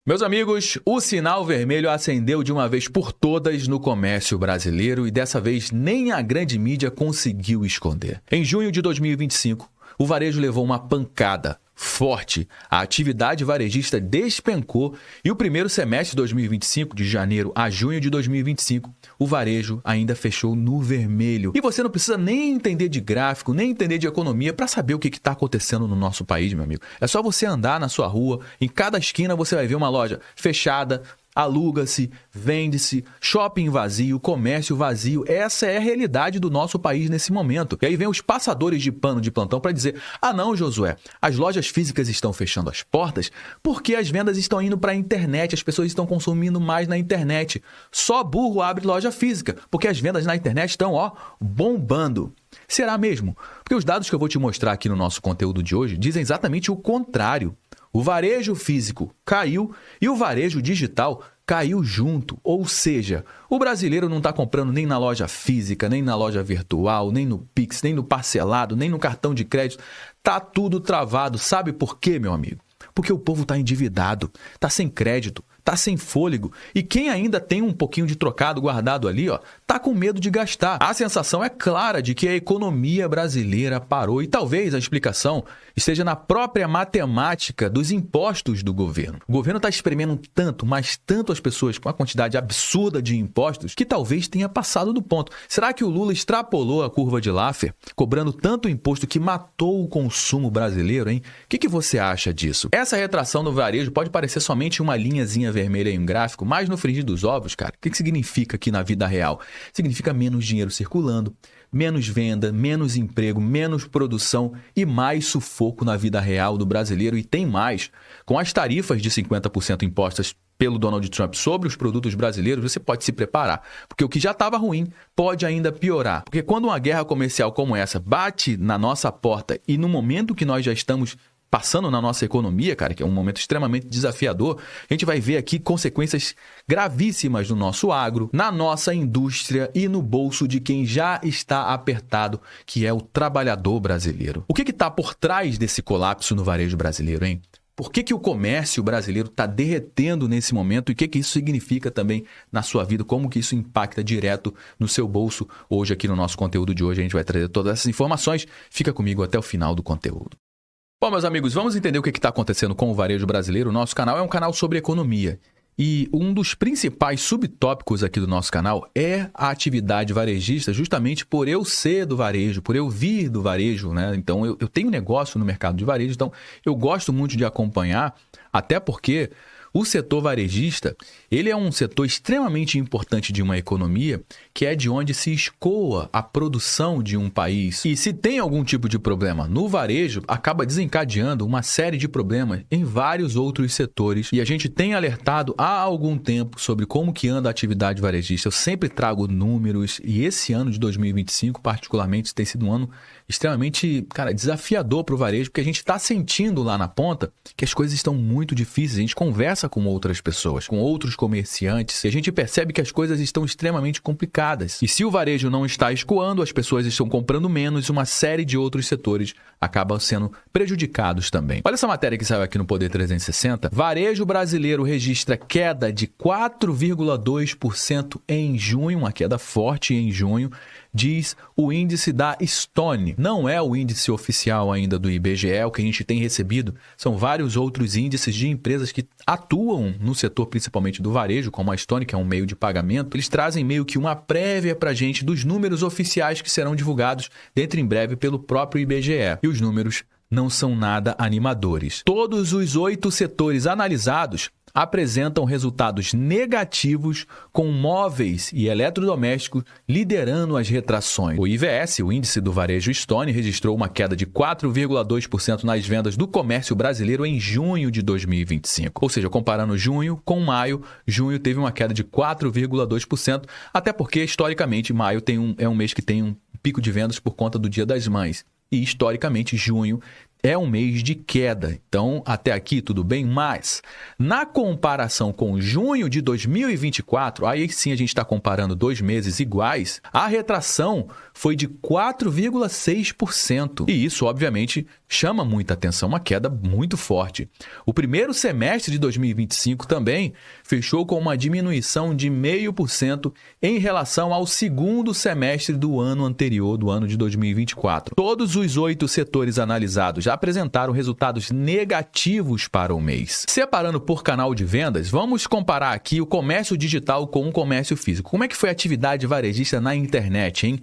Meus amigos, o sinal vermelho acendeu de uma vez por todas no comércio brasileiro e dessa vez nem a grande mídia conseguiu esconder. Em junho de 2025, o varejo levou uma pancada forte, a atividade varejista despencou e o primeiro semestre de 2025, de janeiro a junho de 2025, o varejo ainda fechou no vermelho. E você não precisa nem entender de gráfico, nem entender de economia para saber o que está acontecendo no nosso país, meu amigo. É só você andar na sua rua, em cada esquina você vai ver uma loja fechada, aluga-se, vende-se, shopping vazio, comércio vazio. Essa é a realidade do nosso país nesse momento. E aí vem os passadores de pano de plantão para dizer: ah não, Josué, as lojas físicas estão fechando as portas porque as vendas estão indo para a internet, as pessoas estão consumindo mais na internet. Só burro abre loja física, porque as vendas na internet estão, bombando. Será mesmo? Porque os dados que eu vou te mostrar aqui no nosso conteúdo de hoje dizem exatamente o contrário. O varejo físico caiu e o varejo digital caiu junto. Ou seja, o brasileiro não está comprando nem na loja física, nem na loja virtual, nem no Pix, nem no parcelado, nem no cartão de crédito. Tá tudo travado. Sabe por quê, meu amigo? Porque o povo está endividado, está sem crédito, está sem fôlego. E quem ainda tem um pouquinho de trocado guardado ali, está com medo de gastar. A sensação é clara de que a economia brasileira parou e talvez a explicação esteja na própria matemática dos impostos do governo. O governo está espremendo tanto, mas tanto as pessoas com a quantidade absurda de impostos que talvez tenha passado do ponto. Será que o Lula extrapolou a curva de Laffer, cobrando tanto imposto que matou o consumo brasileiro, hein? O que você acha disso? Essa retração no varejo pode parecer somente uma linhazinha vermelha em um gráfico, mas no frigir dos ovos, cara, o que significa aqui na vida real? Significa menos dinheiro circulando, menos venda, menos emprego, menos produção e mais sufoco na vida real do brasileiro. E tem mais. Com as tarifas de 50% impostas pelo Donald Trump sobre os produtos brasileiros, você pode se preparar. Porque o que já estava ruim pode ainda piorar. Porque quando uma guerra comercial como essa bate na nossa porta e no momento que nós já estamos passando na nossa economia, cara, que é um momento extremamente desafiador, a gente vai ver aqui consequências gravíssimas no nosso agro, na nossa indústria e no bolso de quem já está apertado, que é o trabalhador brasileiro. O que está por trás desse colapso no varejo brasileiro, hein? Por que o comércio brasileiro está derretendo nesse momento e o que isso significa também na sua vida? Como que isso impacta direto no seu bolso? Hoje aqui no nosso conteúdo de hoje a gente vai trazer todas essas informações. Fica comigo até o final do conteúdo. Bom, meus amigos, vamos entender o que está acontecendo com o varejo brasileiro. O nosso canal é um canal sobre economia. E um dos principais subtópicos aqui do nosso canal é a atividade varejista, justamente por eu ser do varejo, por eu vir do varejo, né? Então, eu tenho negócio no mercado de varejo, então eu gosto muito de acompanhar, até porque o setor varejista, ele é um setor extremamente importante de uma economia, que é de onde se escoa a produção de um país. E se tem algum tipo de problema no varejo, acaba desencadeando uma série de problemas em vários outros setores. E a gente tem alertado há algum tempo sobre como que anda a atividade varejista. Eu sempre trago números e esse ano de 2025, particularmente, tem sido um ano extremamente, desafiador para o varejo, porque a gente está sentindo lá na ponta que as coisas estão muito difíceis. A gente conversa com outras pessoas, com outros comerciantes, e a gente percebe que as coisas estão extremamente complicadas. E se o varejo não está escoando, as pessoas estão comprando menos, uma série de outros setores acabam sendo prejudicados também. Olha essa matéria que saiu aqui no Poder 360. Varejo brasileiro registra queda de 4,2% em junho, uma queda forte em junho, diz o índice da Stone. Não é o índice oficial ainda do IBGE, o que a gente tem recebido são vários outros índices de empresas que atuam no setor principalmente do varejo, como a Stone, que é um meio de pagamento. Eles trazem meio que uma prévia para a gente dos números oficiais que serão divulgados dentro em breve pelo próprio IBGE. E os números não são nada animadores. Todos os 8 setores analisados apresentam resultados negativos, com móveis e eletrodomésticos liderando as retrações. O IVS, o índice do varejo Stone, registrou uma queda de 4,2% nas vendas do comércio brasileiro em junho de 2025. Ou seja, comparando junho com maio, junho teve uma queda de 4,2%, até porque, historicamente, maio é um mês que tem um pico de vendas por conta do Dia das Mães. E, historicamente, junho é um mês de queda. Então, até aqui tudo bem, mas na comparação com junho de 2024, aí sim a gente está comparando 2 meses iguais, a retração foi de 4,6%. E isso, obviamente, chama muita atenção, uma queda muito forte. O primeiro semestre de 2025 também fechou com uma diminuição de 0,5% em relação ao segundo semestre do ano anterior, do ano de 2024. Todos os 8 setores analisados já apresentaram resultados negativos para o mês. Separando por canal de vendas, vamos comparar aqui o comércio digital com o comércio físico. Como é que foi a atividade varejista na internet, hein?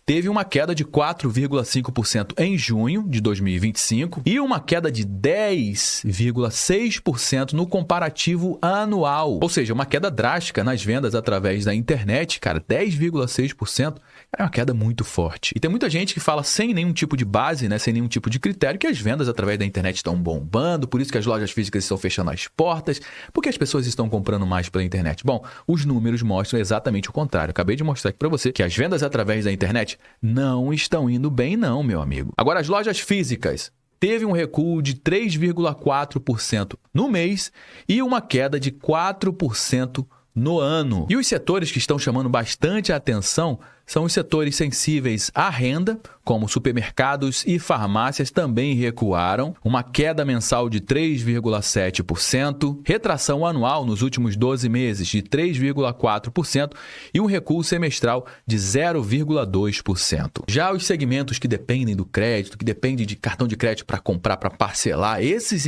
Teve uma queda de 4,5% em junho de 2025 e uma queda de 10,6% no comparativo anual. Ou seja, uma queda drástica nas vendas através da internet, cara, 10,6%. É uma queda muito forte. E tem muita gente que fala sem nenhum tipo de base, né, sem nenhum tipo de critério, que as vendas através da internet estão bombando, por isso que as lojas físicas estão fechando as portas, porque as pessoas estão comprando mais pela internet. Bom, os números mostram exatamente o contrário. Acabei de mostrar aqui para você que as vendas através da internet não estão indo bem não, meu amigo. Agora, as lojas físicas teve um recuo de 3,4% no mês e uma queda de 4% no ano. E os setores que estão chamando bastante a atenção são os setores sensíveis à renda, como supermercados e farmácias também recuaram, uma queda mensal de 3,7%, retração anual nos últimos 12 meses de 3,4% e um recuo semestral de 0,2%. Já os segmentos que dependem do crédito, que dependem de cartão de crédito para comprar, para parcelar, esses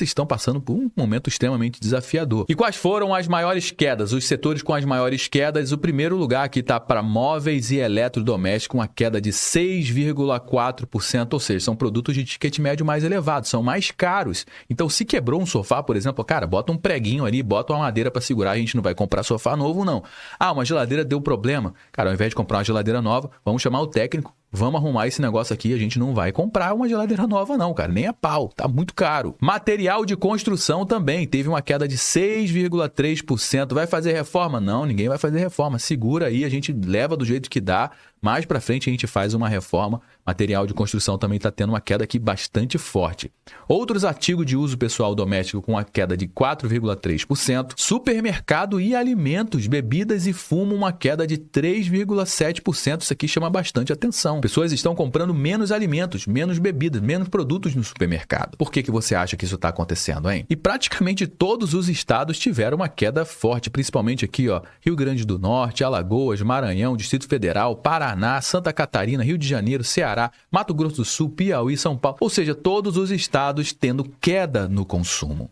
estão passando por um momento extremamente desafiador. E quais foram as maiores quedas? Os setores com as maiores quedas, o primeiro lugar aqui está para móveis e eletrodomésticos, uma queda de 6,4%, ou seja, são produtos de ticket médio mais elevado, são mais caros. Então, se quebrou um sofá, por exemplo, cara, bota um preguinho ali, bota uma madeira para segurar, a gente não vai comprar sofá novo, não. Ah, uma geladeira deu problema. Cara, ao invés de comprar uma geladeira nova, vamos chamar o técnico, vamos arrumar esse negócio aqui, a gente não vai comprar uma geladeira nova não, cara, nem a pau, tá muito caro. Material de construção também teve uma queda de 6,3%. Vai fazer reforma? Não, ninguém vai fazer reforma. Segura aí, a gente leva do jeito que dá. Mais para frente a gente faz uma reforma. Material de construção também está tendo uma queda aqui bastante forte. Outros artigos de uso pessoal doméstico com uma queda de 4,3%. Supermercado e alimentos, bebidas e fumo, uma queda de 3,7%. Isso aqui chama bastante atenção. Pessoas estão comprando menos alimentos, menos bebidas, menos produtos no supermercado. Por que você acha que isso está acontecendo, hein? E praticamente todos os estados tiveram uma queda forte, principalmente aqui, ó, Rio Grande do Norte, Alagoas, Maranhão, Distrito Federal, Paraná, Santa Catarina, Rio de Janeiro, Ceará, Mato Grosso do Sul, Piauí, São Paulo. Ou seja, todos os estados tendo queda no consumo.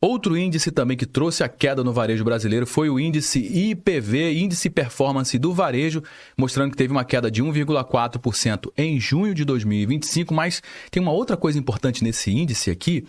Outro índice também que trouxe a queda no varejo brasileiro foi o índice IPV, Índice Performance do Varejo, mostrando que teve uma queda de 1,4% em junho de 2025, mas tem uma outra coisa importante nesse índice aqui,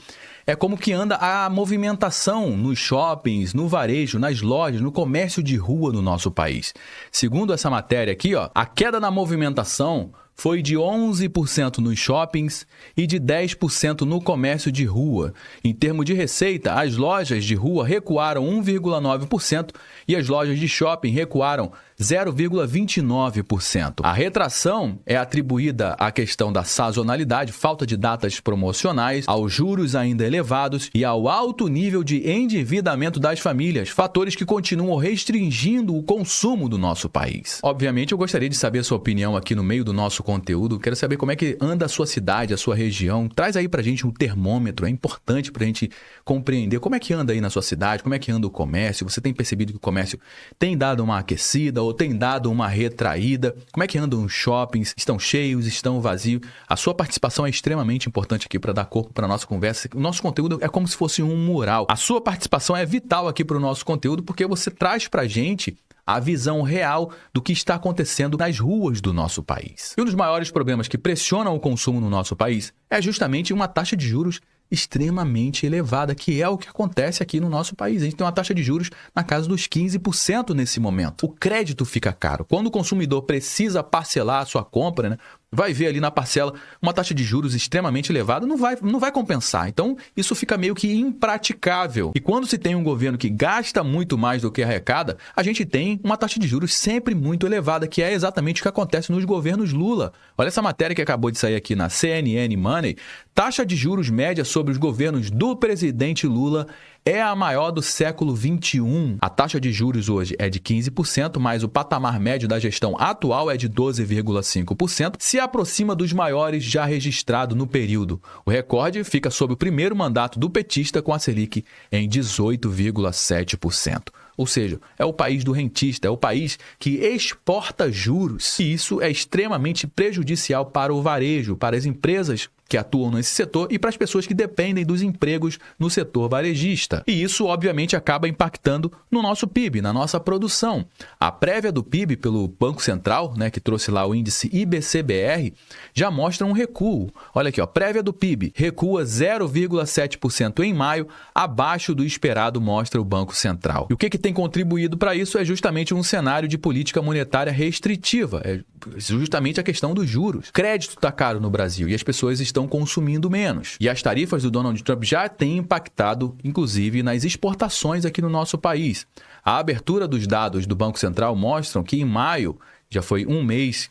é como que anda a movimentação nos shoppings, no varejo, nas lojas, no comércio de rua no nosso país. Segundo essa matéria aqui, ó, a queda na movimentação foi de 11% nos shoppings e de 10% no comércio de rua. Em termos de receita, as lojas de rua recuaram 1,9% e as lojas de shopping recuaram 0,29%. A retração é atribuída à questão da sazonalidade, falta de datas promocionais, aos juros ainda elevados e ao alto nível de endividamento das famílias, fatores que continuam restringindo o consumo do nosso país. Obviamente, eu gostaria de saber a sua opinião aqui no meio do nosso conteúdo. Quero saber como é que anda a sua cidade, a sua região. Traz aí pra gente um termômetro, é importante pra gente compreender como é que anda aí na sua cidade, como é que anda o comércio. Você tem percebido que o comércio tem dado uma aquecida ou tem dado uma retraída? Como é que andam os shoppings? Estão cheios? Estão vazios? A sua participação é extremamente importante aqui para dar corpo para a nossa conversa. O nosso conteúdo é como se fosse um mural. A sua participação é vital aqui para o nosso conteúdo porque você traz para a gente a visão real do que está acontecendo nas ruas do nosso país. E um dos maiores problemas que pressionam o consumo no nosso país é justamente uma taxa de juros extremamente elevada, que é o que acontece aqui no nosso país. A gente tem uma taxa de juros na casa dos 15% nesse momento. O crédito fica caro. Quando o consumidor precisa parcelar a sua compra, né, vai ver ali na parcela uma taxa de juros extremamente elevada, não vai compensar. Então, isso fica meio que impraticável. E quando se tem um governo que gasta muito mais do que arrecada, a gente tem uma taxa de juros sempre muito elevada, que é exatamente o que acontece nos governos Lula. Olha essa matéria que acabou de sair aqui na CNN Money. Taxa de juros média sobre os governos do presidente Lula é a maior do século XXI. A taxa de juros hoje é de 15%, mas o patamar médio da gestão atual é de 12,5%, se aproxima dos maiores já registrados no período. O recorde fica sob o primeiro mandato do petista, com a Selic em 18,7%. Ou seja, é o país do rentista, é o país que exporta juros. E isso é extremamente prejudicial para o varejo, para as empresas que atuam nesse setor e para as pessoas que dependem dos empregos no setor varejista. E isso, obviamente, acaba impactando no nosso PIB, na nossa produção. A prévia do PIB pelo Banco Central, que trouxe lá o índice IBCBR, já mostra um recuo. Olha aqui, prévia do PIB, recua 0,7% em maio, abaixo do esperado, mostra o Banco Central. E o que tem contribuído para isso é justamente um cenário de política monetária restritiva, é justamente a questão dos juros. Crédito está caro no Brasil e as pessoas estão consumindo menos. E as tarifas do Donald Trump já têm impactado, inclusive, nas exportações aqui no nosso país. A abertura dos dados do Banco Central mostram que em maio, já foi um mês,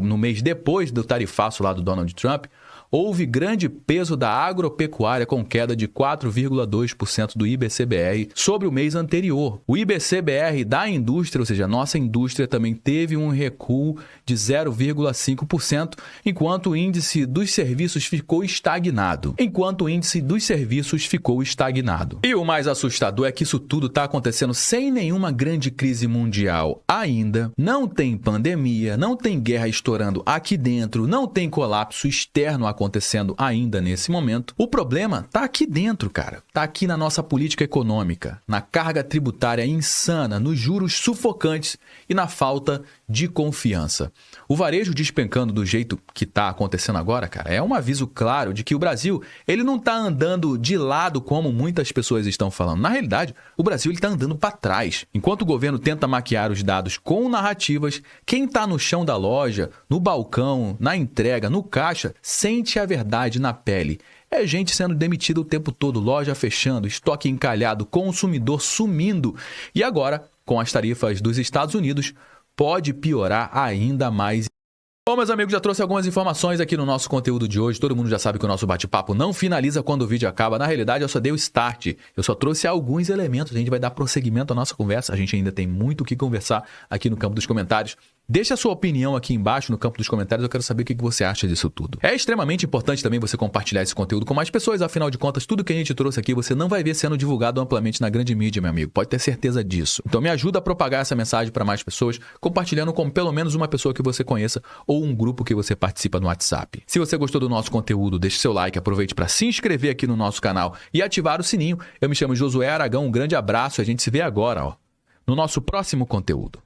no mês depois do tarifaço lá do Donald Trump, houve grande peso da agropecuária com queda de 4,2% do IBCBR sobre o mês anterior. O IBCBR da indústria, ou seja, a nossa indústria, também teve um recuo de 0,5%, enquanto o índice dos serviços ficou estagnado. E o mais assustador é que isso tudo está acontecendo sem nenhuma grande crise mundial ainda, não tem pandemia, não tem guerra estourando aqui dentro, não tem colapso externo acontecendo ainda nesse momento. O problema está aqui dentro, cara. Está aqui na nossa política econômica, na carga tributária insana, nos juros sufocantes e na falta de confiança. O varejo despencando do jeito que está acontecendo agora, cara, é um aviso claro de que o Brasil, ele não está andando de lado como muitas pessoas estão falando. Na realidade, o Brasil está andando para trás. Enquanto o governo tenta maquiar os dados com narrativas, quem está no chão da loja, no balcão, na entrega, no caixa, sente a verdade na pele. É gente sendo demitida o tempo todo, loja fechando, estoque encalhado, consumidor sumindo. E agora, com as tarifas dos Estados Unidos, pode piorar ainda mais. Bom, meus amigos, já trouxe algumas informações aqui no nosso conteúdo de hoje. Todo mundo já sabe que o nosso bate-papo não finaliza quando o vídeo acaba. Na realidade, eu só dei o start. Eu só trouxe alguns elementos. A gente vai dar prosseguimento à nossa conversa. A gente ainda tem muito o que conversar aqui no campo dos comentários. Deixe a sua opinião aqui embaixo no campo dos comentários. Eu quero saber o que você acha disso tudo. É extremamente importante também você compartilhar esse conteúdo com mais pessoas. Afinal de contas, tudo que a gente trouxe aqui você não vai ver sendo divulgado amplamente na grande mídia, meu amigo. Pode ter certeza disso. Então me ajuda a propagar essa mensagem para mais pessoas, compartilhando com pelo menos uma pessoa que você conheça ou um grupo que você participa no WhatsApp. Se você gostou do nosso conteúdo, deixe seu like, aproveite para se inscrever aqui no nosso canal e ativar o sininho. Eu me chamo Josué Aragão, um grande abraço. A gente se vê agora, no nosso próximo conteúdo.